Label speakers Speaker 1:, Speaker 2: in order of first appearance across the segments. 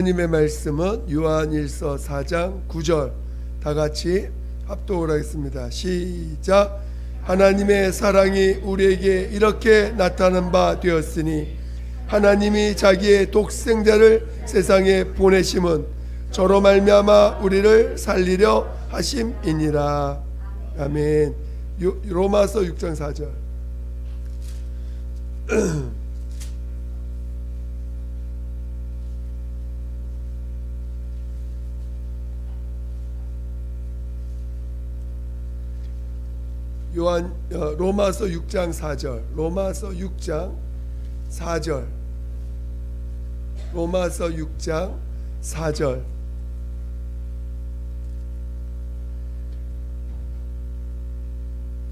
Speaker 1: 하나님의 말씀은 요한일서 4장 9절 다 같이 합독을 하겠습니다. 시작. 하나님의 사랑이 우리에게 이렇게 나타난 바 되었으니 하나님이 자기의 독생자를 세상에 보내심은 저로 말미암아 우리를 살리려 하심이니라. 아멘. 로마서 6장 4절. 로마서 6장 4절. 로마서 6장 4절. 로마서 6장 4절.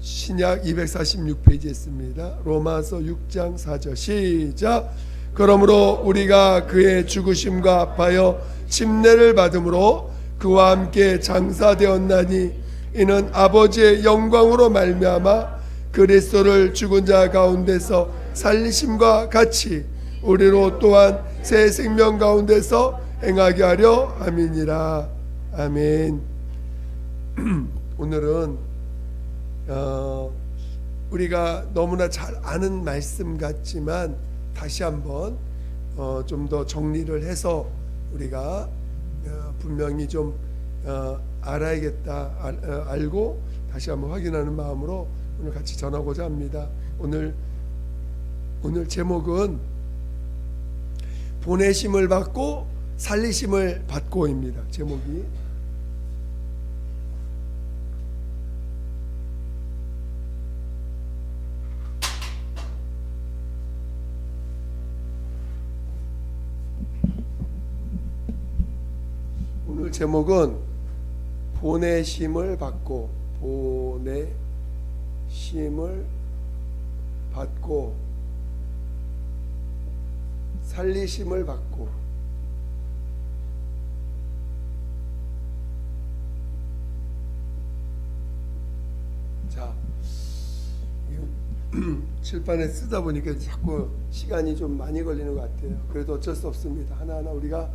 Speaker 1: 신약 246페이지에 있습니다. 로마서 6장 4절. 시작. 그러므로 우리가 그의 죽으심과 합하여 침례를 받음으로 그와 함께 장사되었나니 이는 아버지의 영광으로 말미암아 그리스도를 죽은 자 가운데서 살리심과 같이 우리로 또한 새 생명 가운데서 행하게 하려 함이니라. 아멘. 오늘은 우리가 너무나 잘 아는 말씀 같지만 다시 한번 좀 더 정리를 해서 우리가 분명히 좀 알아야겠다, 알고 다시 한번 확인하는 마음으로 오늘 같이 전하고자 합니다. 오늘 제목은 보내심을 받고 살리심을 받고입니다. 제목이. 오늘 제목은 보내심을 받고, 보내심을 받고 살리심을 받고. 자, 칠판에 쓰다 보니까 자꾸 시간이 좀 많이 걸리는 것 같아요. 그래도 어쩔 수 없습니다. 하나하나 우리가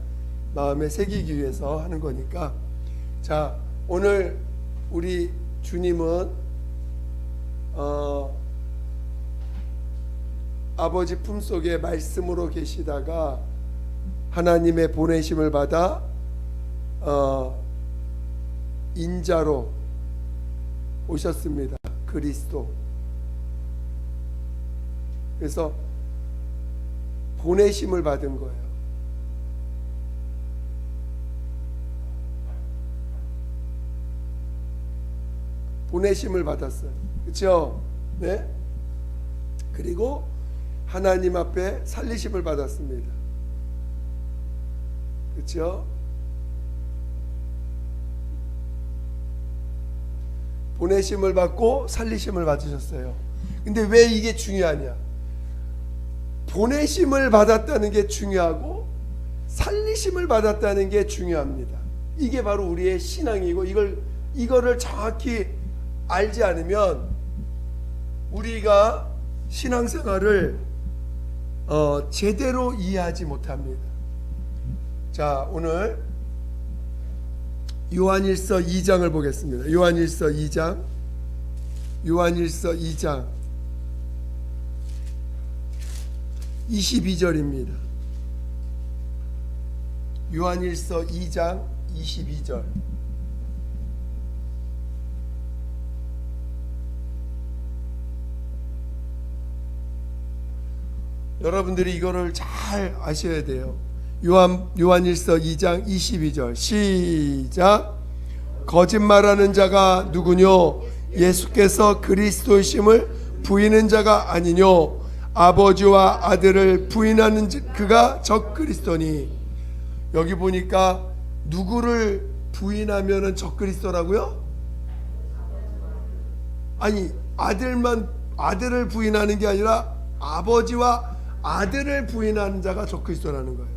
Speaker 1: 마음에 새기기 위해서 하는 거니까. 자, 오늘 우리 주님은 아버지 품속에 말씀으로 계시다가 하나님의 보내심을 받아 인자로 오셨습니다. 그리스도. 그래서 보내심을 받은 거예요. 보내심을 받았어요. 그렇죠? 네? 그리고 하나님 앞에 살리심을 받았습니다. 그렇죠? 보내심을 받고 살리심을 받으셨어요. 근데 왜 이게 중요하냐? 보내심을 받았다는 게 중요하고 살리심을 받았다는 게 중요합니다. 이게 바로 우리의 신앙이고, 이거를 정확히 알지 않으면 우리가 신앙생활을 제대로 이해하지 못합니다. 자, 오늘 요한일서 2장을 보겠습니다. 요한일서 2장 22절입니다. 요한일서 2장 22절. 여러분들이 이거를 잘 아셔야 돼요. 요한일서 2장 22절. 시작. 거짓말하는 자가 누구뇨? 예수께서 그리스도이심을 부인하는 자가 아니뇨? 아버지와 아들을 부인하는 그가 적그리스도니. 여기 보니까 누구를 부인하면은 적그리스도라고요? 아니, 아들을 부인하는 게 아니라 아버지와 아들을 부인하는 자가 적그리스도라는 거예요.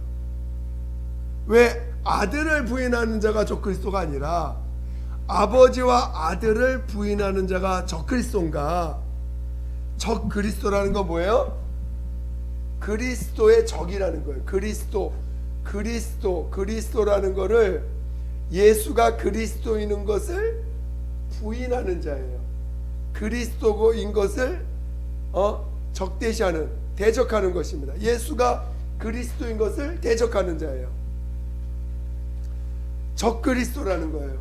Speaker 1: 왜 아들을 부인하는 자가 적그리스도가 아니라 아버지와 아들을 부인하는 자가 적그리스도인가? 적그리스도라는 건 뭐예요? 그리스도의 적이라는 거예요. 그리스도, 그리스도라는 거를 예수가 그리스도인 것을 부인하는 자예요. 그리스도인 것을 적대시하는, 대적하는 것입니다. 예수가 그리스도인 것을 대적하는 자예요. 적그리스도라는 거예요.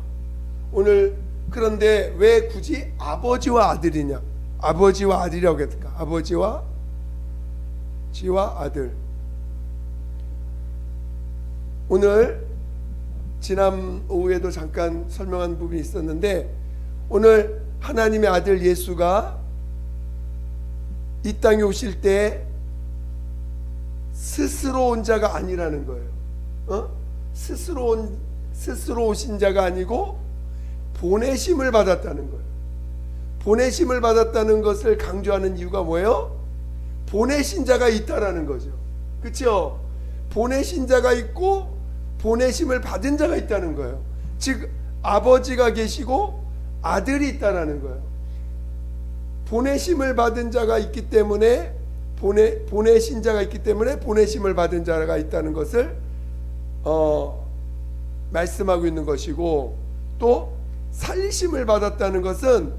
Speaker 1: 오늘 그런데 왜 굳이 아버지와 아들이냐? 아버지와 아들이라고 했을까? 아버지와 지와 아들. 오늘 지난 오후에도 잠깐 설명한 부분이 있었는데, 오늘 하나님의 아들 예수가 이 땅에 오실 때 스스로 온 자가 아니라는 거예요. 스스로 오신 자가 아니고 보내심을 받았다는 거예요. 보내심을 받았다는 것을 강조하는 이유가 뭐예요? 보내신 자가 있다라는 거죠. 그렇죠? 보내신 자가 있고 보내심을 받은 자가 있다는 거예요. 즉 아버지가 계시고 아들이 있다라는 거예요. 보내심을 받은 자가 있기 때문에 보내신 자가 있기 때문에 보내심을 받은 자가 있다는 것을 말씀하고 있는 것이고, 또 살리심을 받았다는 것은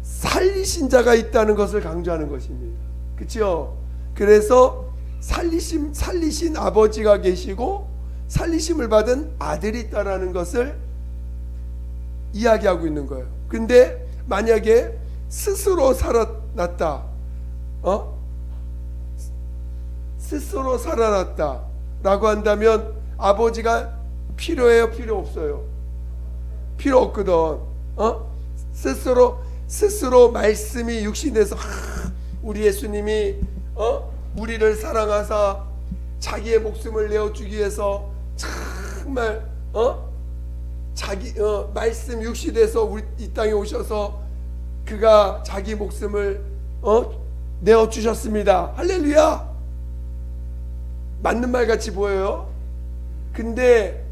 Speaker 1: 살리신 자가 있다는 것을 강조하는 것입니다. 그렇죠? 그래서 살리신 아버지가 계시고 살리심을 받은 아들이 있다라는 것을 이야기하고 있는 거예요. 근데 만약에 스스로 살아났다, 스스로 살아났다라고 한다면 아버지가 필요해요? 필요 없어요? 필요 없거든. 스스로 말씀이 육신돼서 우리 예수님이 우리를 사랑하사 자기의 목숨을 내어주기 위해서 정말 자기 말씀 육신돼서 우리 이 땅에 오셔서 그가 자기 목숨을 내어주셨습니다. 할렐루야. 맞는 말 같이 보여요. 그런데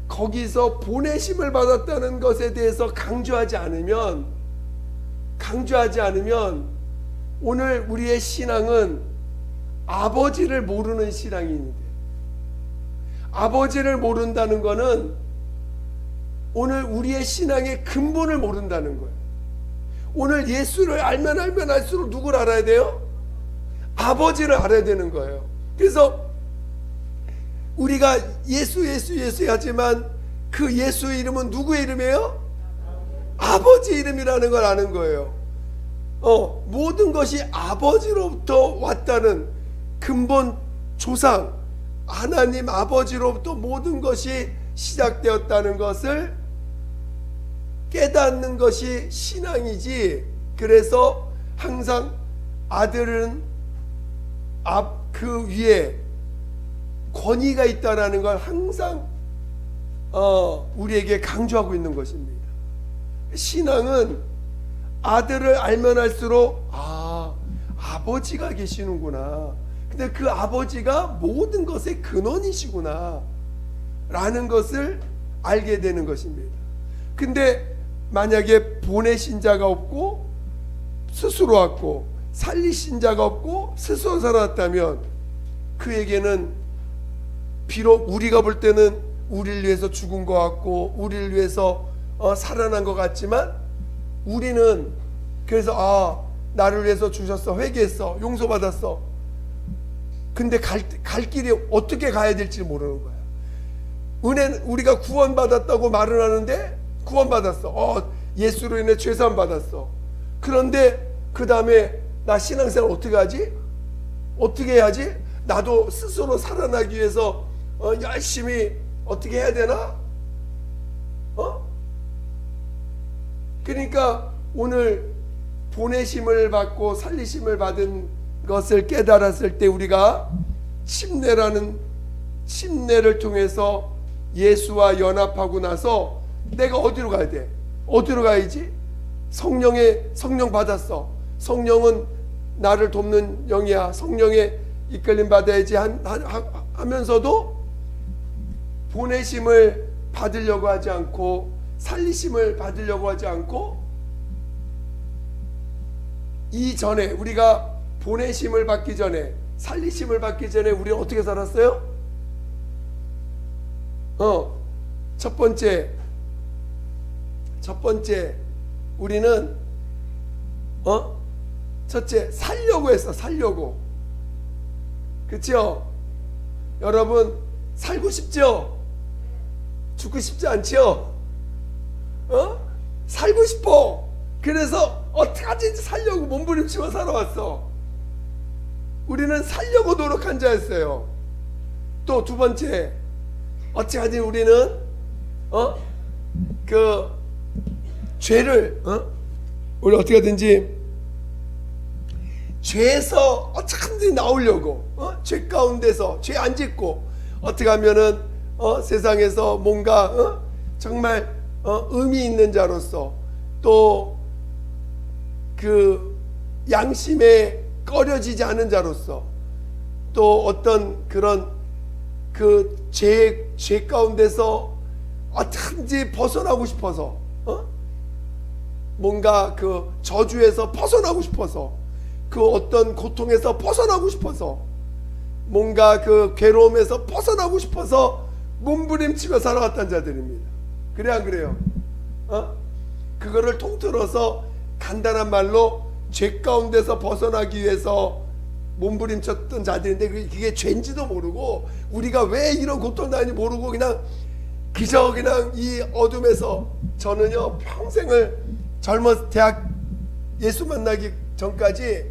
Speaker 1: 거기서 보내심을 받았다는 것에 대해서 강조하지 않으면 오늘 우리의 신앙은 아버지를 모르는 신앙인데, 아버지를 모른다는 것은 오늘 우리의 신앙의 근본을 모른다는 거예요. 오늘 예수를 알면 알수록 누구를 알아야 돼요? 아버지를 알아야 되는 거예요. 그래서 우리가 예수 하지만 그 예수의 이름은 누구의 이름이에요? 아버지 이름이라는 걸 아는 거예요. 모든 것이 아버지로부터 왔다는 근본 조상 하나님 아버지로부터 모든 것이 시작되었다는 것을 깨닫는 것이 신앙이지. 그래서 항상 아들은 그 위에 권위가 있다라는 걸 항상 우리에게 강조하고 있는 것입니다. 신앙은 아들을 알면 알수록 아버지가 계시는구나. 근데 그 아버지가 모든 것의 근원이시구나 라는 것을 알게 되는 것입니다. 근데 만약에 보내신 자가 없고 스스로 왔고 살리신 자가 없고 스스로 살아났다면 그에게는 비록 우리가 볼 때는 우리를 위해서 죽은 것 같고 우리를 위해서 살아난 것 같지만, 우리는 그래서 나를 위해서 주셨어, 회개했어, 용서받았어. 근데 갈 길이 어떻게 가야 될지 모르는 거야. 은혜는 우리가 구원받았다고 말을 하는데 구원받았어. 예수로 인해 죄사함 받았어. 그런데 그 다음에 나 신앙생활 어떻게 하지? 어떻게 해야지? 나도 스스로 살아나기 위해서 열심히 어떻게 해야 되나? 그러니까 오늘 보내심을 받고 살리심을 받은 것을 깨달았을 때 우리가 침례를 통해서 예수와 연합하고 나서 내가 어디로 가야 돼? 어디로 가야지? 성령 받았어. 성령은 나를 돕는 영이야. 성령의 이끌림 받아야지 하면서도 보내심을 받으려고 하지 않고 살리심을 받으려고 하지 않고, 이전에 우리가 보내심을 받기 전에 살리심을 받기 전에 우리는 어떻게 살았어요? 첫 번째 우리는 첫째 살려고 했어. 살려고. 그렇죠? 여러분 살고 싶죠? 죽고 싶지 않죠? 살고 싶어. 그래서 어떻게든지 살려고 몸부림치며 살아왔어. 우리는 살려고 노력한 자였어요. 또 두 번째, 어찌하든 우리는 그 죄를 우리 어떻게든지 죄에서 어떻게든지 나오려고 죄 가운데서 죄 안 짓고 어떻게 하면은 세상에서 뭔가 정말 의미 있는 자로서 또 그 양심에 꺼려지지 않은 자로서 또 어떤 그런 그 죄 가운데서 어떻게든지 벗어나고 싶어서 뭔가 그 저주에서 벗어나고 싶어서 그 어떤 고통에서 벗어나고 싶어서 뭔가 그 괴로움에서 벗어나고 싶어서 몸부림치며 살아왔던 자들입니다. 그래 안 그래요? 그거를 통틀어서 간단한 말로 죄 가운데서 벗어나기 위해서 몸부림쳤던 자들인데 그게 죄인지도 모르고 우리가 왜 이런 고통 당하는지 모르고 그냥 이 어둠에서 저는요 평생을 대학 예수 만나기 전까지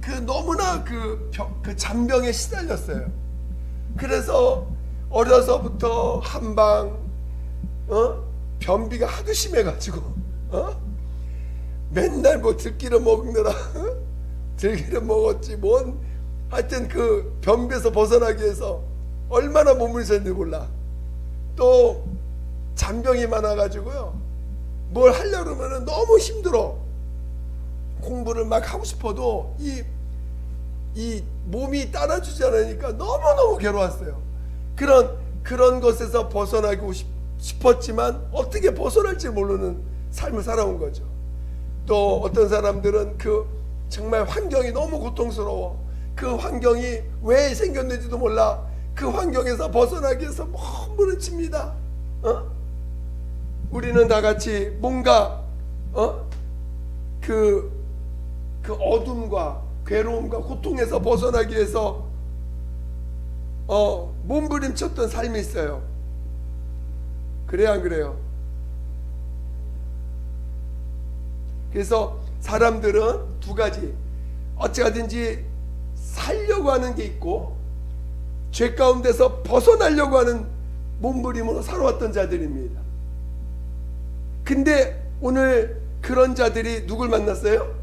Speaker 1: 그 너무나 그 잔병에 시달렸어요. 그래서 어려서부터 한방 변비가 하도 심해가지고 맨날 뭐 들기름 먹느라 들기름 먹었지 뭔 하여튼 그 변비에서 벗어나기 위해서 얼마나 몸을 썼는지 몰라. 또 잔병이 많아가지고요 뭘 하려고 그러면 너무 힘들어. 공부를 막 하고 싶어도 이 몸이 따라주지 않으니까 너무너무 괴로웠어요. 그런 것에서 벗어나고 싶었지만 어떻게 벗어날지 모르는 삶을 살아온 거죠. 또 어떤 사람들은 그 정말 환경이 너무 고통스러워. 그 환경이 왜 생겼는지도 몰라. 그 환경에서 벗어나기 위해서 몸부림칩니다. 우리는 다 같이 뭔가 그 어둠과 괴로움과 고통에서 벗어나기 위해서 몸부림쳤던 삶이 있어요. 그래야 안 그래요? 그래서 사람들은 두 가지, 어찌하든지 살려고 하는 게 있고 죄 가운데서 벗어나려고 하는 몸부림으로 살아왔던 자들입니다. 근데 오늘 그런 자들이 누굴 만났어요?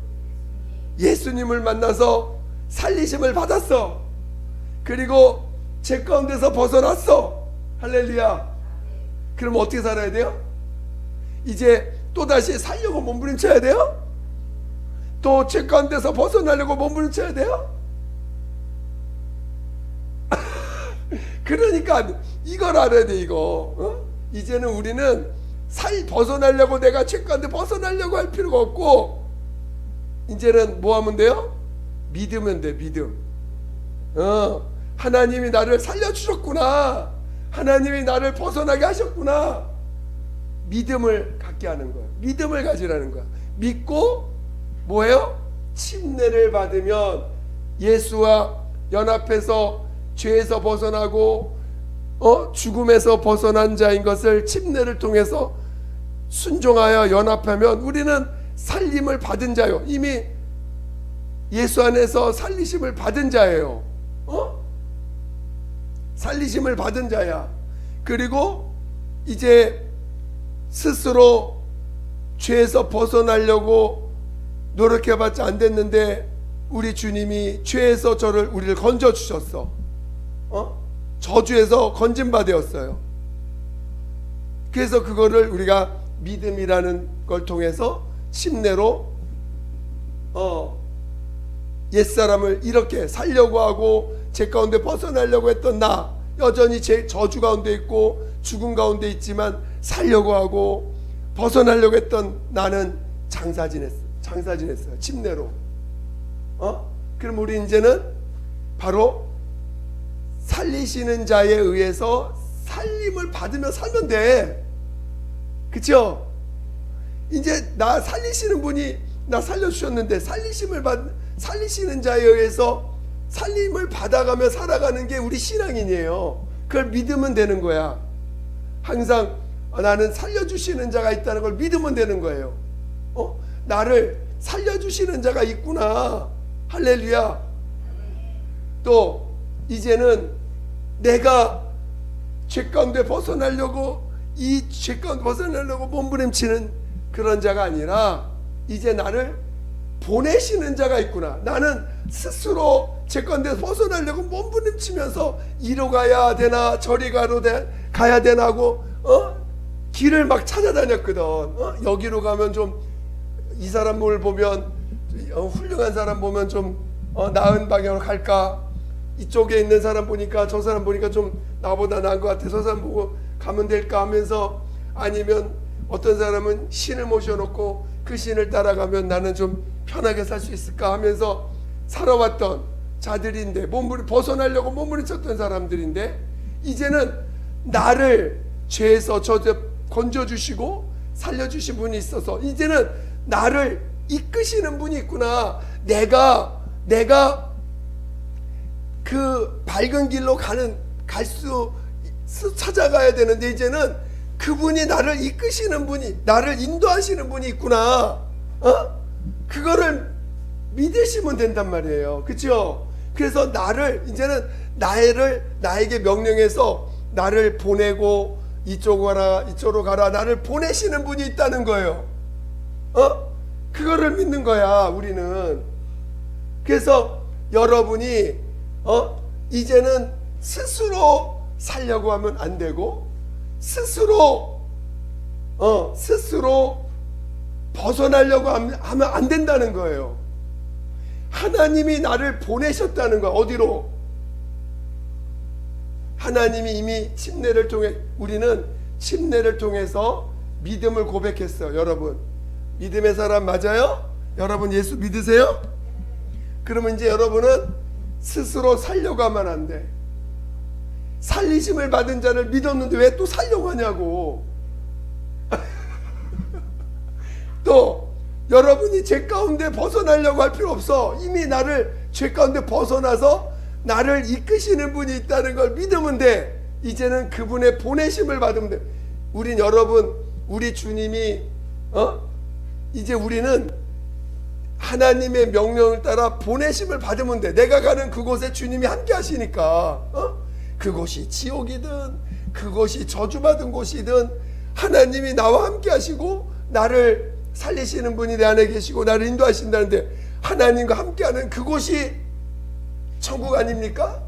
Speaker 1: 예수님을 만나서 살리심을 받았어. 그리고 죄 가운데서 벗어났어. 할렐루야. 그럼 어떻게 살아야 돼요? 이제 또다시 살려고 몸부림쳐야 돼요? 또 죄 가운데서 벗어나려고 몸부림쳐야 돼요? 그러니까 이걸 알아야 돼. 이거 이제는 우리는 벗어나려고 내가 죄 가운데 벗어나려고 할 필요가 없고 이제는 뭐 하면 돼요? 믿으면 돼. 믿음. 하나님이 나를 살려주셨구나. 하나님이 나를 벗어나게 하셨구나. 믿음을 갖게 하는 거야. 믿음을 가지라는 거야. 믿고 뭐예요? 침례를 받으면 예수와 연합해서 죄에서 벗어나고 죽음에서 벗어난 자인 것을 침례를 통해서 순종하여 연합하면 우리는 살림을 받은 자요. 이미 예수 안에서 살리심을 받은 자예요. 살리심을 받은 자야. 그리고 이제 스스로 죄에서 벗어나려고 노력해봤자 안 됐는데 우리 주님이 죄에서 우리를 건져 주셨어. 저주에서 건진바되었어요. 그래서 그거를 우리가 믿음이라는 걸 통해서 침례로 옛사람을 이렇게 살려고 하고 죄 가운데 벗어나려고 했던 나 여전히 저주 가운데 있고 죽음 가운데 있지만 살려고 하고 벗어나려고 했던 나는 장사 지냈어요. 침례로. 그럼 우리 이제는 바로 살리시는 자에 의해서 살림을 받으며 살면 돼. 그쵸? 이제 나 살리시는 분이 나 살려주셨는데 살리시는 자에 의해서 살림을 받아가며 살아가는 게 우리 신앙인이에요. 그걸 믿으면 되는 거야. 항상 나는 살려주시는 자가 있다는 걸 믿으면 되는 거예요. 나를 살려주시는 자가 있구나. 할렐루야. 또 이제는 내가 죄 가운데 벗어나려고 이 죄 가운데 벗어나려고 몸부림치는 그런 자가 아니라 이제 나를 보내시는 자가 있구나. 나는 스스로 죄 가운데 벗어나려고 몸부림치면서 이로 가야 되나 저리 가야 되나 하고 길을 막 찾아다녔거든. 여기로 가면 좀 이 사람을 보면 훌륭한 사람 보면 좀 나은 방향으로 갈까, 이쪽에 있는 사람 보니까 저 사람 보니까 좀 나보다 나은 것 같아, 저 사람 보고 가면 될까 하면서, 아니면 어떤 사람은 신을 모셔놓고 그 신을 따라가면 나는 좀 편하게 살 수 있을까 하면서 살아왔던 자들인데, 벗어나려고 몸부림쳤던 사람들인데, 이제는 나를 죄에서 건져주시고 살려주신 분이 있어서 이제는 나를 이끄시는 분이 있구나. 내가 그 밝은 길로 찾아가야 되는데 이제는 그분이 나를 이끄시는 분이, 나를 인도하시는 분이 있구나. 그거를 믿으시면 된단 말이에요. 그렇죠? 그래서 이제는 나에게 명령해서 나를 보내고 이쪽으로 가라, 나를 보내시는 분이 있다는 거예요. 그거를 믿는 거야, 우리는. 그래서 여러분이 이제는 스스로 살려고 하면 안 되고, 스스로 벗어나려고 하면 안 된다는 거예요. 하나님이 나를 보내셨다는 거야. 어디로? 하나님이 이미 우리는 침례를 통해서 믿음을 고백했어요. 여러분, 믿음의 사람 맞아요? 여러분 예수 믿으세요? 그러면 이제 여러분은 스스로 살려고 하면 안 돼. 살리심을 받은 자를 믿었는데 왜 또 살려고 하냐고. 또 여러분이 죄 가운데 벗어나려고 할 필요 없어. 이미 나를 죄 가운데 벗어나서 나를 이끄시는 분이 있다는 걸 믿으면 돼. 이제는 그분의 보내심을 받으면 돼. 우리 주님이 이제 우리는 하나님의 명령을 따라 보내심을 받으면 돼. 내가 가는 그곳에 주님이 함께 하시니까 그곳이 지옥이든 그곳이 저주받은 곳이든 하나님이 나와 함께 하시고 나를 살리시는 분이 내 안에 계시고 나를 인도하신다는데, 하나님과 함께하는 그곳이 천국 아닙니까?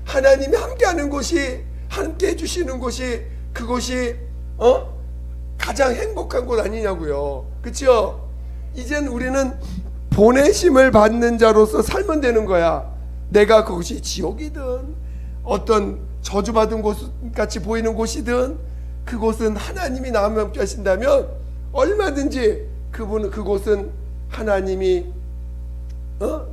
Speaker 1: 하나님이 함께하는 곳이, 함께 해주시는 곳이, 그곳이 가장 행복한 곳 아니냐고요. 그렇죠? 이젠 우리는 보내심을 받는 자로서 살면 되는 거야. 내가 그곳이 지옥이든 어떤 저주받은 곳 같이 보이는 곳이든 그곳은 하나님이 나와 함께 하신다면 얼마든지 그곳은 하나님이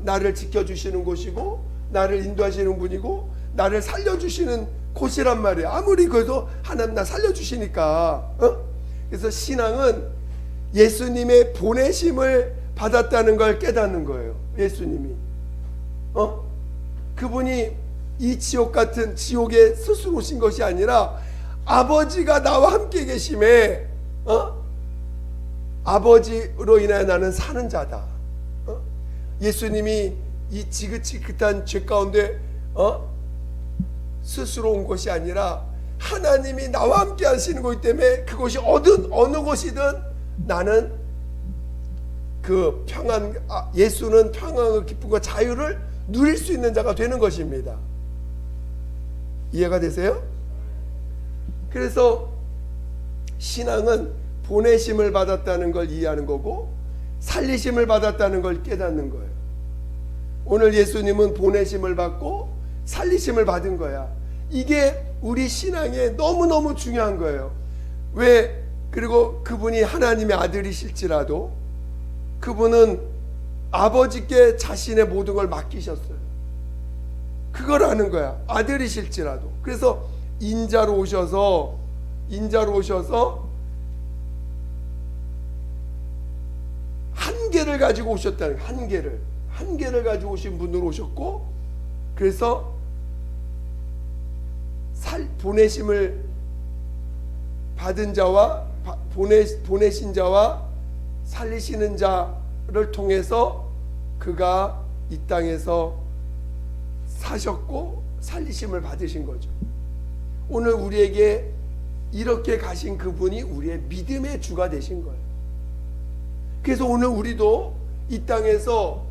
Speaker 1: 나를 지켜주시는 곳이고 나를 인도하시는 분이고 나를 살려주시는 곳이란 말이에요. 아무리 그래도 하나님 나 살려주시니까. 그래서 신앙은 예수님의 보내심을 받았다는 걸 깨닫는 거예요. 예수님이 그분이 이 지옥 같은 지옥에 스스로 오신 것이 아니라 아버지가 나와 함께 계심에 아버지로 인하여 나는 사는 자다. 예수님이 이 지긋지긋한 죄 가운데 스스로 온 것이 아니라 하나님이 나와 함께 하시는 것이기 때문에 그것이 어느 곳이든 나는 그 예수는 평안과 기쁨과 자유를 누릴 수 있는 자가 되는 것입니다. 이해가 되세요? 그래서 신앙은 보내심을 받았다는 걸 이해하는 거고 살리심을 받았다는 걸 깨닫는 거예요. 오늘 예수님은 보내심을 받고 살리심을 받은 거야. 이게 우리 신앙에 너무너무 중요한 거예요. 그리고 그분이 하나님의 아들이실지라도 그분은 아버지께 자신의 모든 걸 맡기셨어요. 그걸 아는 거야. 아들이실지라도. 그래서 인자로 오셔서 한계를 가지고 오셨다는 거야. 한계를 가지고 오신 분으로 오셨고, 그래서 보내심을 받은 자와 보내신 자와 살리시는 자를 통해서 그가 이 땅에서 사셨고 살리심을 받으신 거죠. 오늘 우리에게 이렇게 가신 그분이 우리의 믿음의 주가 되신 거예요. 그래서 오늘 우리도 이 땅에서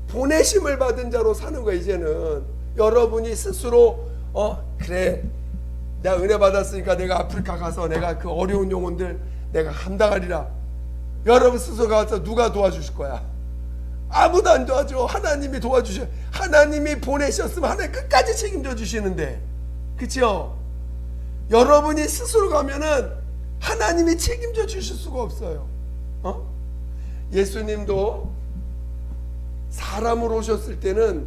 Speaker 1: 보내심을 받은 자로 사는 거예요. 이제는 여러분이 스스로 그래, 내가 은혜 받았으니까 내가 아프리카 가서 내가 그 어려운 영혼들 내가 감당하리라. 여러분 스스로 가서 누가 도와주실 거야? 아무도 안 도와줘. 하나님이 도와주셔. 하나님이 보내셨으면 하나님 끝까지 책임져 주시는데, 그렇죠? 여러분이 스스로 가면은 하나님이 책임져 주실 수가 없어요. 예수님도 사람으로 오셨을 때는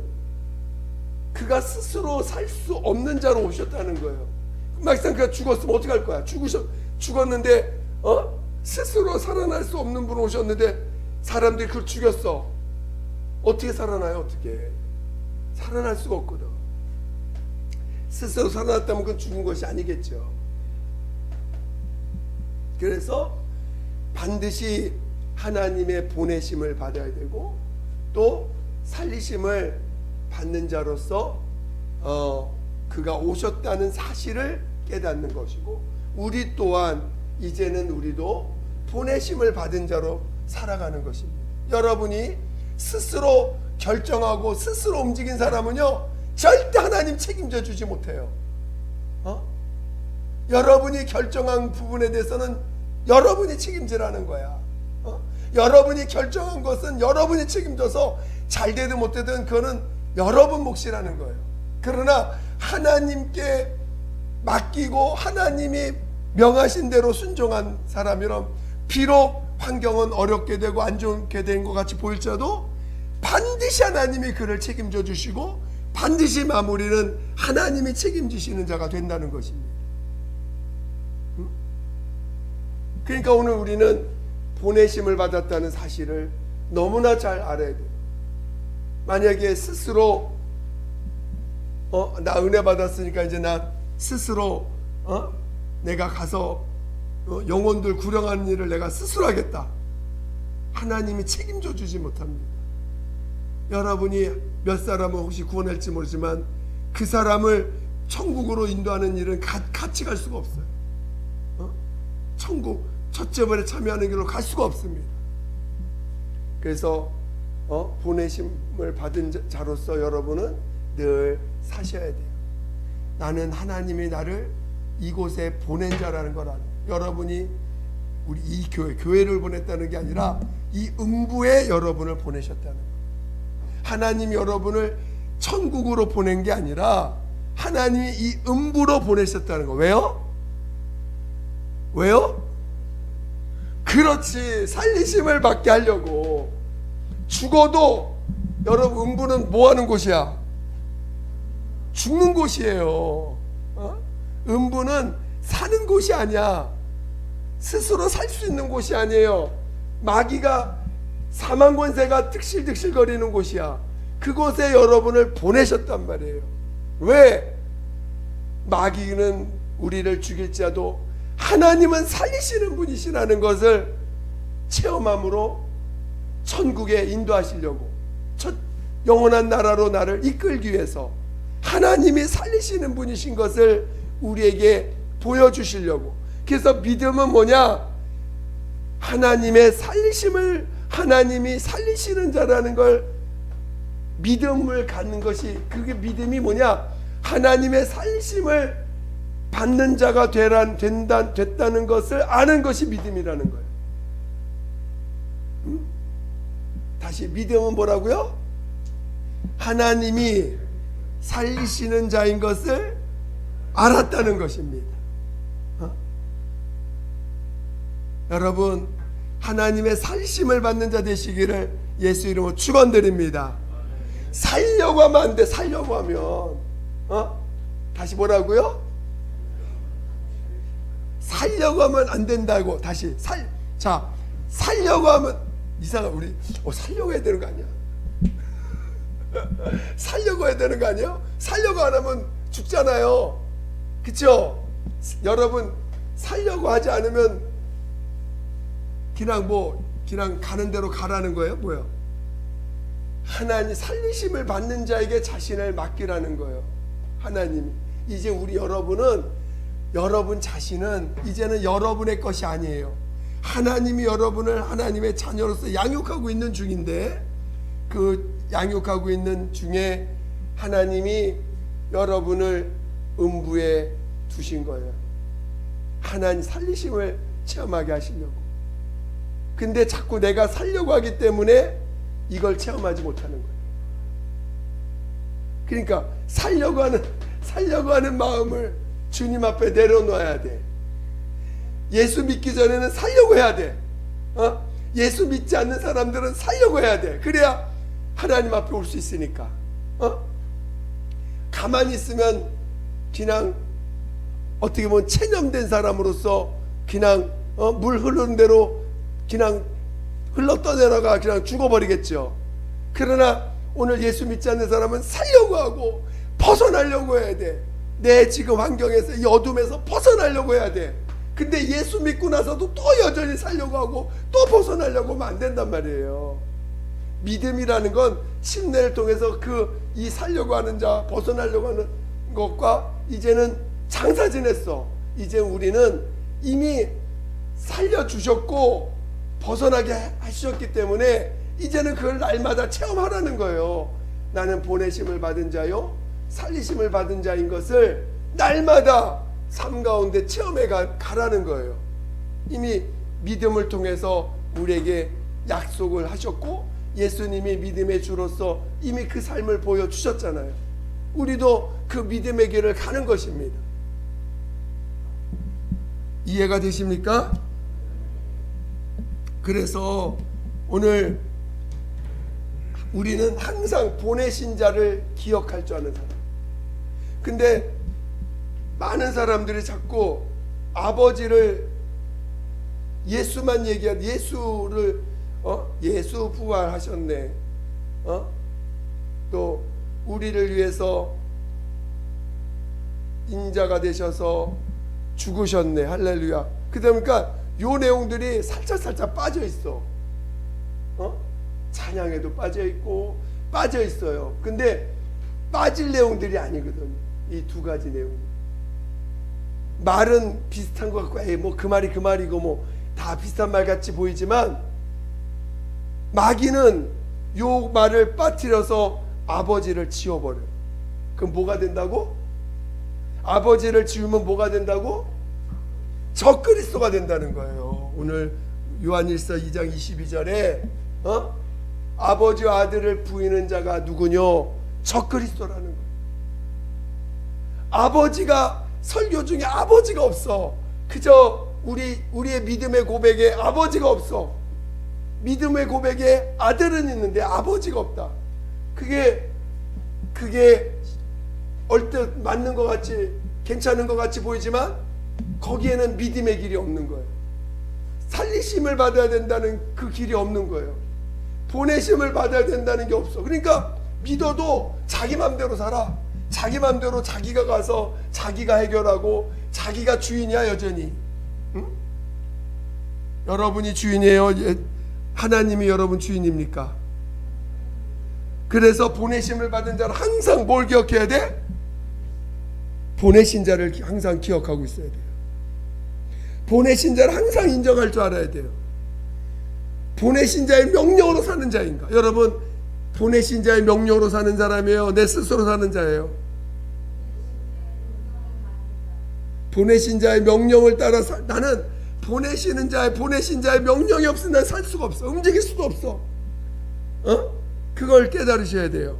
Speaker 1: 그가 스스로 살 수 없는 자로 오셨다는 거예요. 막상 그가 죽었으면 어떻게 할 거야? 죽었는데 스스로 살아날 수 없는 분 오셨는데 사람들이 그걸 죽였어. 어떻게 살아나요? 어떻게? 살아날 수가 없거든. 스스로 살아났다면 그건 죽은 것이 아니겠죠. 그래서 반드시 하나님의 보내심을 받아야 되고 또 살리심을 받는 자로서 그가 오셨다는 사실을 깨닫는 것이고, 우리 또한 이제는 우리도 보내심을 받은 자로 살아가는 것입니다. 여러분이 스스로 결정하고 스스로 움직인 사람은요 절대 하나님 책임져 주지 못해요. 여러분이 결정한 부분에 대해서는 여러분이 책임지라는 거야. 여러분이 결정한 것은 여러분이 책임져서 잘 되든 못 되든 그거는 여러분 몫이라는 거예요. 그러나 하나님께 맡기고 하나님이 명하신 대로 순종한 사람이란 비록 환경은 어렵게 되고 안 좋게 된 것 같이 보일지라도 반드시 하나님이 그를 책임져 주시고 반드시 마무리는 하나님이 책임지시는 자가 된다는 것입니다. 그러니까 오늘 우리는 보내심을 받았다는 사실을 너무나 잘 알아야 돼요. 만약에 스스로 나 은혜 받았으니까 이제 나 스스로 내가 가서 영혼들 구령하는 일을 내가 스스로 하겠다. 하나님이 책임져 주지 못합니다. 여러분이 몇 사람을 혹시 구원할지 모르지만 그 사람을 천국으로 인도하는 일은 같이 갈 수가 없어요. 천국 첫째번에 참여하는 길로 갈 수가 없습니다. 그래서 보내심을 받은 자로서 여러분은 늘 사셔야 돼요. 나는 하나님이 나를 이곳에 보낸 자라는 걸 알아요. 여러분이 우리 이 교회를 보냈다는 게 아니라 이 음부에 여러분을 보내셨다는 거예요. 하나님이 여러분을 천국으로 보낸 게 아니라 하나님이 이 음부로 보내셨다는 거예요. 왜요? 그렇지, 살리심을 받게 하려고. 죽어도 여러분 음부는 뭐 하는 곳이야? 죽는 곳이에요. 음부는 사는 곳이 아니야. 스스로 살 수 있는 곳이 아니에요. 마귀가 사망 권세가 득실득실 거리는 곳이야. 그곳에 여러분을 보내셨단 말이에요. 왜? 마귀는 우리를 죽일지라도 하나님은 살리시는 분이시라는 것을 체험함으로 천국에 인도하시려고, 첫 영원한 나라로 나를 이끌기 위해서 하나님이 살리시는 분이신 것을 우리에게 보여주시려고. 그래서 믿음은 뭐냐? 하나님의 살리심을, 하나님이 살리시는 자라는 걸 믿음을 갖는 것이, 그게 믿음이 뭐냐? 하나님의 살리심을 받는 자가 됐다는 것을 아는 것이 믿음이라는 거예요. 다시, 믿음은 뭐라고요? 하나님이 살리시는 자인 것을 알았다는 것입니다. 여러분, 하나님의 살리심을 받는 자 되시기를 예수 이름으로 축원드립니다. 살려고 하면 안 돼. 살려고 하면 다시 뭐라고요? 살려고 하면 안 된다고. 다시 살려고 하면 이상한 우리 살려고 해야 되는 거 아니야? 살려고 해야 되는 거 아니에요? 살려고 안 하면 죽잖아요. 그쵸? 여러분 살려고 하지 않으면 그냥 가는 대로 가라는 거예요? 뭐예요? 하나님 살리심을 받는 자에게 자신을 맡기라는 거예요. 하나님 이제 여러분 자신은 이제는 여러분의 것이 아니에요. 하나님이 여러분을 하나님의 자녀로서 양육하고 있는 중인데, 그 양육하고 있는 중에 하나님이 여러분을 음부에 두신 거예요. 하나님 살리심을 체험하게 하시려고. 근데 자꾸 내가 살려고 하기 때문에 이걸 체험하지 못하는 거예요. 그러니까 살려고 하는 마음을 주님 앞에 내려놓아야 돼. 예수 믿기 전에는 살려고 해야 돼. 예수 믿지 않는 사람들은 살려고 해야 돼. 그래야 하나님 앞에 올 수 있으니까. 가만히 있으면 그냥 어떻게 보면 체념된 사람으로서 그냥 물 흐르는 대로 그냥 흘러 떠내려가 그냥 죽어버리겠죠. 그러나 오늘 예수 믿지 않는 사람은 살려고 하고 벗어나려고 해야 돼. 내 지금 환경에서 이 어둠에서 벗어나려고 해야 돼. 근데 예수 믿고 나서도 또 여전히 살려고 하고 또 벗어나려고 하면 안 된단 말이에요. 믿음이라는 건 침례를 통해서 이 살려고 하는 자, 벗어나려고 하는 것과 이제는 장사 지냈어. 이제 우리는 이미 살려주셨고 벗어나게 하셨기 때문에 이제는 그걸 날마다 체험하라는 거예요. 나는 보내심을 받은 자요 살리심을 받은 자인 것을 날마다 삶 가운데 체험해 가라는 거예요. 이미 믿음을 통해서 우리에게 약속을 하셨고 예수님이 믿음의 주로서 이미 그 삶을 보여주셨잖아요. 우리도 그 믿음의 길을 가는 것입니다. 이해가 되십니까? 그래서 오늘 우리는 항상 보내신 자를 기억할 줄 아는 사람. 근데 많은 사람들이 자꾸 아버지를 예수만 얘기하는 예수를 예수 부활하셨네. 또 우리를 위해서 인자가 되셔서 죽으셨네. 할렐루야. 그러니까 요 내용들이 살짝 빠져 있어. 찬양에도 빠져 있고 빠져 있어요. 근데 빠질 내용들이 아니거든. 이 두 가지 내용. 말은 비슷한 것 같고, 뭐 그 말이 그 말이고 뭐 다 비슷한 말 같이 보이지만 마귀는 요 말을 빠뜨려서 아버지를 지워버려요. 그럼 뭐가 된다고? 아버지를 지우면 뭐가 된다고? 적그리스도가 된다는 거예요. 오늘 요한일서 2장 22절에 아버지와 아들을 부인하는 자가 누구뇨? 적그리스도라는 거예요. 아버지가 설교 중에 아버지가 없어. 그저 우리의 믿음의 고백에 아버지가 없어. 믿음의 고백에 아들은 있는데 아버지가 없다. 그게 얼뜻 맞는 것 같이 괜찮은 것 같이 보이지만 거기에는 믿음의 길이 없는 거예요. 살리심을 받아야 된다는 그 길이 없는 거예요. 보내심을 받아야 된다는 게 없어. 그러니까 믿어도 자기 맘대로 살아. 자기 맘대로 자기가 가서 자기가 해결하고 자기가 주인이야 여전히. 응? 여러분이 주인이에요? 하나님이 여러분 주인입니까? 그래서 보내심을 받은 자는 항상 뭘 기억해야 돼? 보내신 자를 항상 기억하고 있어야 돼요. 보내신 자를 항상 인정할 줄 알아야 돼요. 보내신 자의 명령으로 사는 자인가? 여러분, 보내신 자의 명령으로 사는 사람이에요? 내 스스로 사는 자예요? 보내신 자의 명령을 따라 나는 보내신 자의 명령이 없으면 난 살 수가 없어. 움직일 수도 없어. 그걸 깨달으셔야 돼요.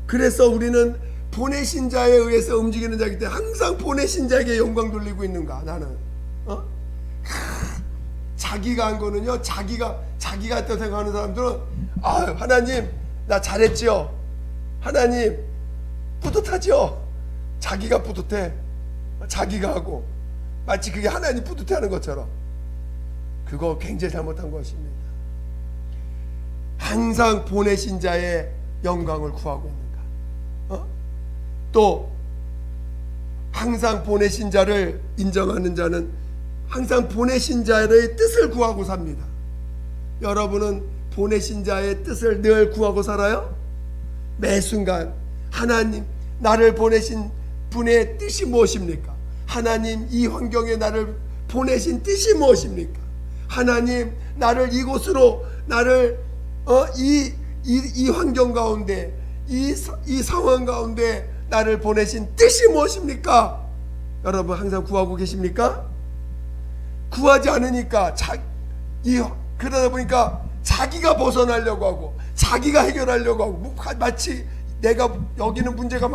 Speaker 1: 그래서 우리는 보내신 자에 의해서 움직이는 자이기 때문에 항상 보내신 자에게 영광 돌리고 있는가? 나는 자기가 한 거는요, 자기가 했다고 생각하는 사람들은 하나님 나 잘했죠. 하나님 뿌듯하죠. 자기가 뿌듯해. 자기가 하고 마치 그게 하나님 뿌듯해하는 것처럼. 그거 굉장히 잘못한 것입니다. 항상 보내신 자의 영광을 구하고 있는가? 또 항상 보내신 자를 인정하는 자는 항상 보내신 자의 뜻을 구하고 삽니다. 여러분은 보내신 자의 뜻을 늘 구하고 살아요? 매 순간 하나님, 나를 보내신 분의 뜻이 무엇입니까? 하나님, 이 환경에 나를 보내신 뜻이 무엇입니까? 하나님, 나를 이곳으로, 나를 이 환경 가운데, 이 상황 가운데 나를 보내신 뜻이 무엇입니까? 여러분 항상 구하고 계십니까? 구하지 않으니까 그러다 보니까 자기가 벗어나려고 하고 자기가 해결하려고 하고, 마치 내가 여기는 문제가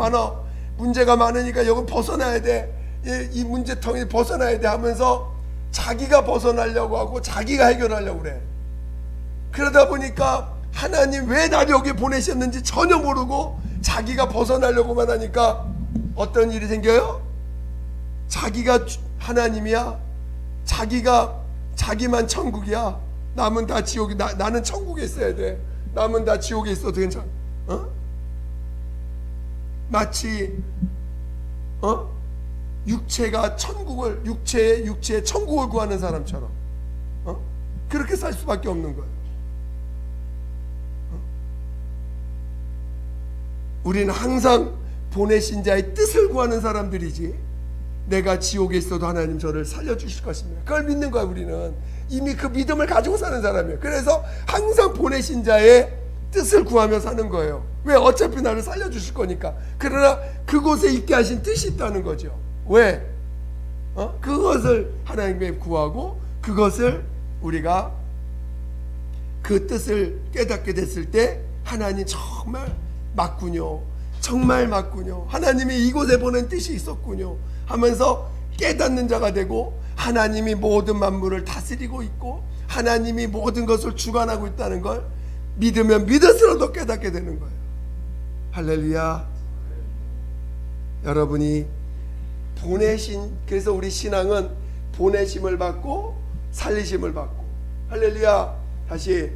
Speaker 1: 많으니까 여기 벗어나야 돼, 이 문제통에 벗어나야 돼 하면서 자기가 벗어나려고 하고 자기가 해결하려고 그래. 그러다 보니까 하나님 왜 나를 여기 보내셨는지 전혀 모르고 자기가 벗어나려고만 하니까 어떤 일이 생겨요? 자기가 하나님이야. 자기만 천국이야. 남은 다 지옥이. 나는 천국에 있어야 돼. 남은 다 지옥에 있어도 괜찮아. 마치 육체가 천국을, 육체의 천국을 구하는 사람처럼 그렇게 살 수밖에 없는 거예요. 우리는 항상 보내신 자의 뜻을 구하는 사람들이지, 내가 지옥에 있어도 하나님 저를 살려주실 것입니다, 그걸 믿는 거야. 우리는 이미 그 믿음을 가지고 사는 사람이에요. 그래서 항상 보내신 자의 뜻을 구하며 사는 거예요. 왜? 어차피 나를 살려주실 거니까. 그러나 그곳에 있게 하신 뜻이 있다는 거죠. 왜? 그것을 하나님께 구하고 그것을 우리가 그 뜻을 깨닫게 됐을 때 하나님 정말 맞군요, 정말 맞군요, 하나님이 이곳에 보낸 뜻이 있었군요 하면서 깨닫는 자가 되고, 하나님이 모든 만물을 다스리고 있고 하나님이 모든 것을 주관하고 있다는 걸 믿으면 믿을수록 깨닫게 되는 거예요. 할렐루야. 여러분이 그래서 우리 신앙은 보내심을 받고 살리심을 받고, 할렐루야. 다시,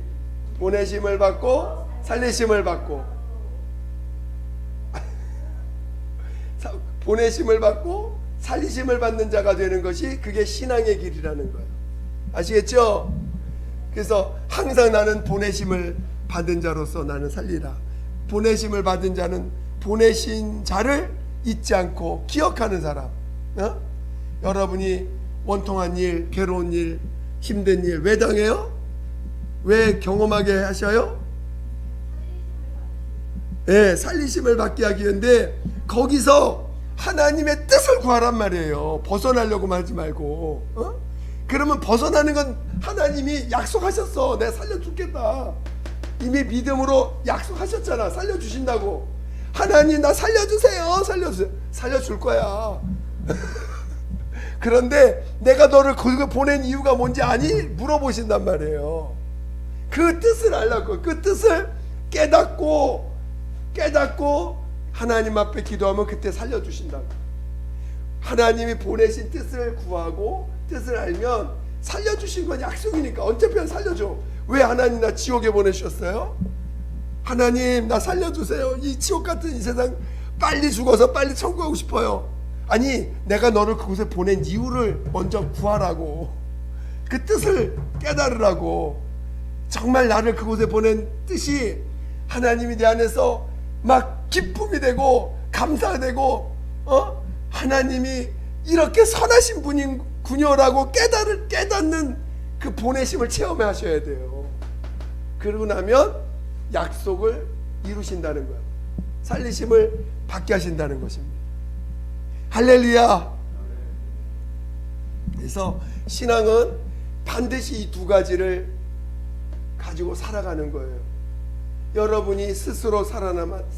Speaker 1: 보내심을 받고 살리심을 받고, 보내심을 받고 살리심을 받는 자가 되는 것이, 그게 신앙의 길이라는 거예요. 아시겠죠? 그래서 항상 나는 보내심을 받은 자로서 나는 살리라. 보내심을 받은 자는 보내신 자를 잊지 않고 기억하는 사람. 여러분이 원통한 일, 괴로운 일, 힘든 일 왜 당해요? 왜 경험하게 하셔요? 네, 살리심을 받게 하기 위한데, 거기서 하나님의 뜻을 구하란 말이에요. 벗어나려고 하지 말고. 그러면 벗어나는 건 하나님이 약속하셨어. 내가 살려주겠다. 이미 믿음으로 약속하셨잖아. 살려주신다고. 하나님, 나 살려주세요. 살려줄 거야. 그런데 내가 너를 거기 보낸 이유가 뭔지 아니? 물어보신단 말이에요. 그 뜻을 알라고. 그 뜻을 깨닫고 하나님 앞에 기도하면 그때 살려주신다고. 하나님이 보내신 뜻을 구하고 뜻을 알면 살려주신 건 약속이니까 어차피 살려줘. 왜 하나님 나 지옥에 보내셨어요? 하나님 나 살려주세요. 이 지옥 같은 이 세상 빨리 죽어서 빨리 천국하고 싶어요. 아니, 내가 너를 그곳에 보낸 이유를 먼저 구하라고. 그 뜻을 깨달으라고. 정말 나를 그곳에 보낸 뜻이 하나님이 내 안에서 막 기쁨이 되고 감사가 되고, 하나님이 이렇게 선하신 분이군요라고 깨닫는 그 보내심을 체험하셔야 돼요. 그러고 나면 약속을 이루신다는 거예요. 살리심을 받게 하신다는 것입니다. 할렐루야. 그래서 신앙은 반드시 이 두 가지를 가지고 살아가는 거예요. 여러분이 스스로 살려고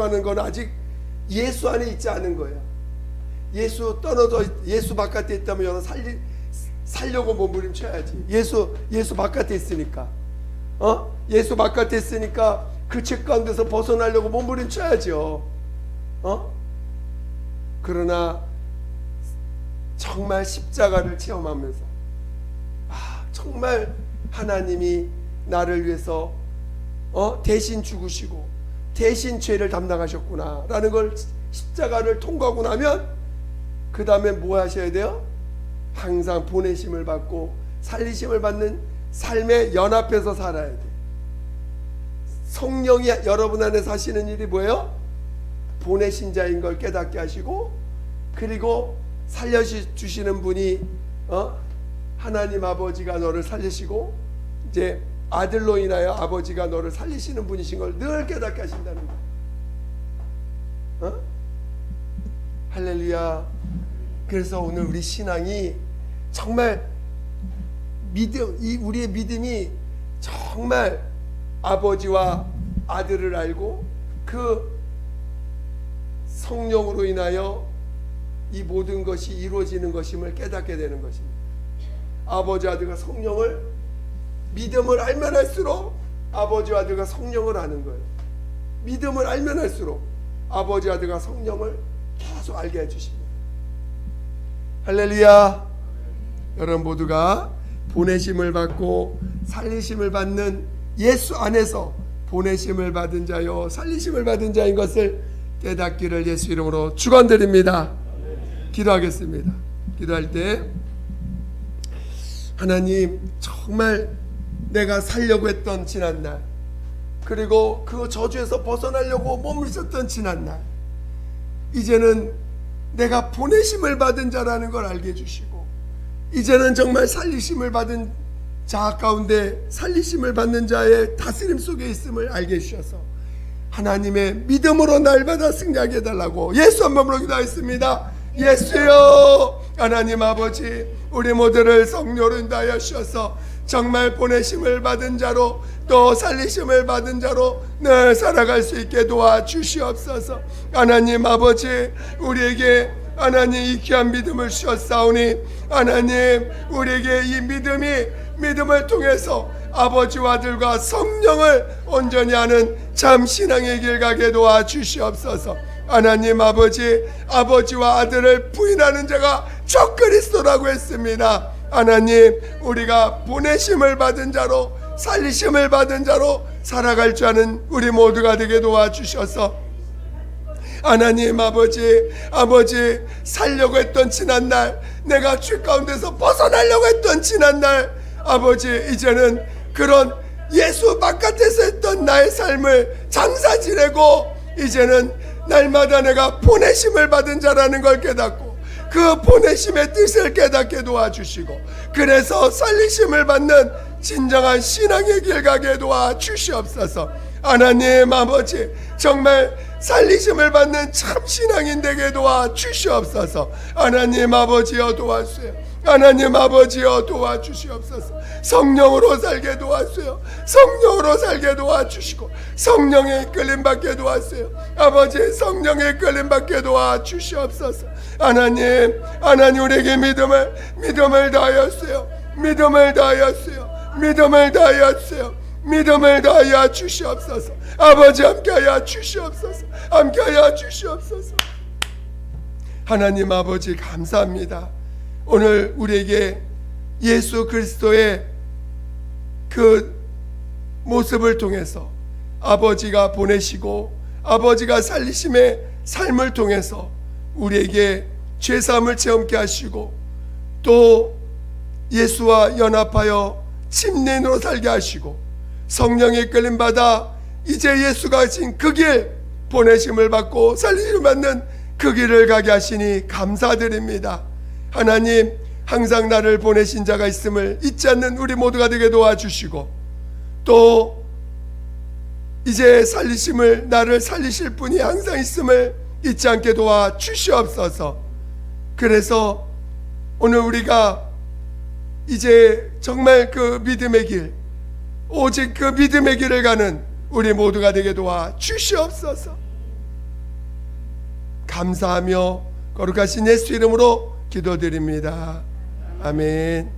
Speaker 1: 하는 건 아직 예수 안에 있지 않은 거예요. 예수 바깥에 있다면 여러분 살려고 몸부림쳐야지. 예수 바깥에 있으니까. 예수 바깥에 있으니까 그 죄 가운데서 벗어나려고 몸부림쳐야죠. 그러나 정말 십자가를 체험하면서 정말 하나님이 나를 위해서 대신 죽으시고 대신 죄를 담당하셨구나 라는 걸 십자가를 통과하고 나면 그 다음에 뭐 하셔야 돼요? 항상 보내심을 받고 살리심을 받는 삶에 연합해서 살아야 돼. 성령이 여러분 안에 사시는 일이 뭐예요? 보내신 자인 걸 깨닫게 하시고, 그리고 살려주시는 분이 하나님 아버지가 너를 살리시고 이제 아들로 인하여 아버지가 너를 살리시는 분이신 걸 늘 깨닫게 하신다는 거예요. 할렐루야. 그래서 오늘 우리 신앙이 정말 우리의 믿음이 정말 아버지와 아들을 알고 그 성령으로 인하여 이 모든 것이 이루어지는 것임을 깨닫게 되는 것입니다. 아버지, 아들과 성령을 믿음을 알면 할수록 아버지와 아들과 성령을 아는 거예요. 믿음을 알면 할수록 아버지, 아들과 성령을 계속 알게 해주십니다. 할렐루야. 여러분 모두가 보내심을 받고 살리심을 받는 예수 안에서 보내심을 받은 자요 살리심을 받은 자인 것을 깨닫기를 예수 이름으로 축원드립니다. 기도하겠습니다. 기도할 때 하나님, 정말 내가 살려고 했던 지난날, 그리고 그 저주에서 벗어나려고 머물렀던 지난날, 이제는 내가 보내심을 받은 자라는 걸 알게 해주시고, 이제는 정말 살리심을 받은 자 가운데 살리심을 받는 자의 다스림 속에 있음을 알게 해주셔서 하나님의 믿음으로 날마다 승리하게 해달라고 예수 한 번으로 기도하겠습니다. 예수여, 하나님 아버지, 우리 모두를 성령으로 인도하여 주셔서 정말 보내심을 받은 자로 또 살리심을 받은 자로 늘 살아갈 수 있게 도와주시옵소서. 하나님 아버지, 우리에게 하나님 이 귀한 믿음을 주셨사오니 하나님, 우리에게 이 믿음을 통해서 아버지와 아들과 성령을 온전히 아는 참 신앙의 길 가게 도와주시옵소서. 하나님 아버지, 아버지와 아들을 부인하는 자가 적그리스도라고 했습니다. 하나님, 우리가 보내심을 받은 자로 살리심을 받은 자로 살아갈 줄 아는 우리 모두가 되게 도와주셔서 하나님 아버지, 살려고 했던 지난날, 내가 죄 가운데서 벗어나려고 했던 지난날, 아버지, 이제는 그런 예수 바깥에서 했던 나의 삶을 장사 지내고 이제는 날마다 내가 보내심을 받은 자라는 걸 깨닫고 그 보내심의 뜻을 깨닫게 도와주시고, 그래서 살리심을 받는 진정한 신앙의 길 가게 도와주시옵소서. 하나님 아버지, 정말 살리심을 받는 참 신앙인 되게 도와주시옵소서. 하나님 아버지여 도와주세요. 하나님 아버지여 도와주시옵소서. 성령으로 살게 도와주세요. 성령으로 살게 도와주시고 성령의 이끌림 받게 도와주세요. 아버지, 성령의 이끌림 받게 도와주시옵소서. 하나님 우리에게 믿음을 다하였어요. 믿음을 다하여 주시옵소서. 아버지, 함께하여 주시옵소서. 하나님 아버지, 감사합니다. 오늘 우리에게 예수 그리스도의 그 모습을 통해서 아버지가 보내시고 아버지가 살리심의 삶을 통해서 우리에게 죄사함을 체험케 하시고 또 예수와 연합하여 침례인으로 살게 하시고 성령의 이끌림 받아 이제 예수가 하신 그 길, 보내심을 받고 살리심을 받는 그 길을 가게 하시니 감사드립니다. 하나님, 항상 나를 보내신 자가 있음을 잊지 않는 우리 모두가 되게 도와주시고 또 이제 나를 살리실 분이 항상 있음을 잊지 않게 도와주시옵소서. 그래서 오늘 우리가 이제 정말 그 믿음의 길, 오직 그 믿음의 길을 가는 우리 모두가 되게 도와주시옵소서. 감사하며 거룩하신 예수 이름으로 기도드립니다. 아멘.